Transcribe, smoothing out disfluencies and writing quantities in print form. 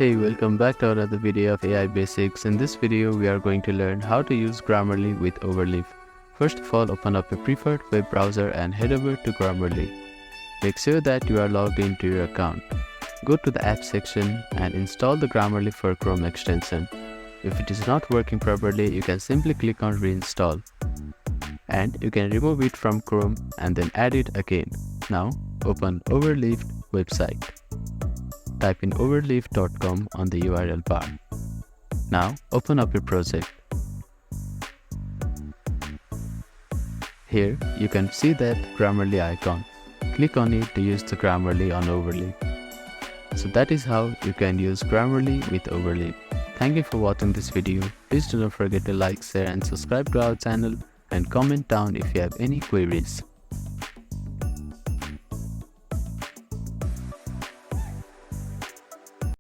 Hey, welcome back to another video of AI Basics. In this video, we are going to learn how to use Grammarly with Overleaf. First of all, open up your preferred web browser and head over to Grammarly. Make sure that you are logged into your account. Go to the app section and install the Grammarly for Chrome extension. If it is not working properly, you can simply click on reinstall. And you can remove it from Chrome and then add it again. Now, open Overleaf website. Type in overleaf.com on the URL bar. Now open up your project. Here you can see that Grammarly icon. Click on it to use the Grammarly on Overleaf. So that is how you can use Grammarly with Overleaf. Thank you for watching this video. Please do not forget to like, share and subscribe to our channel and comment down if you have any queries.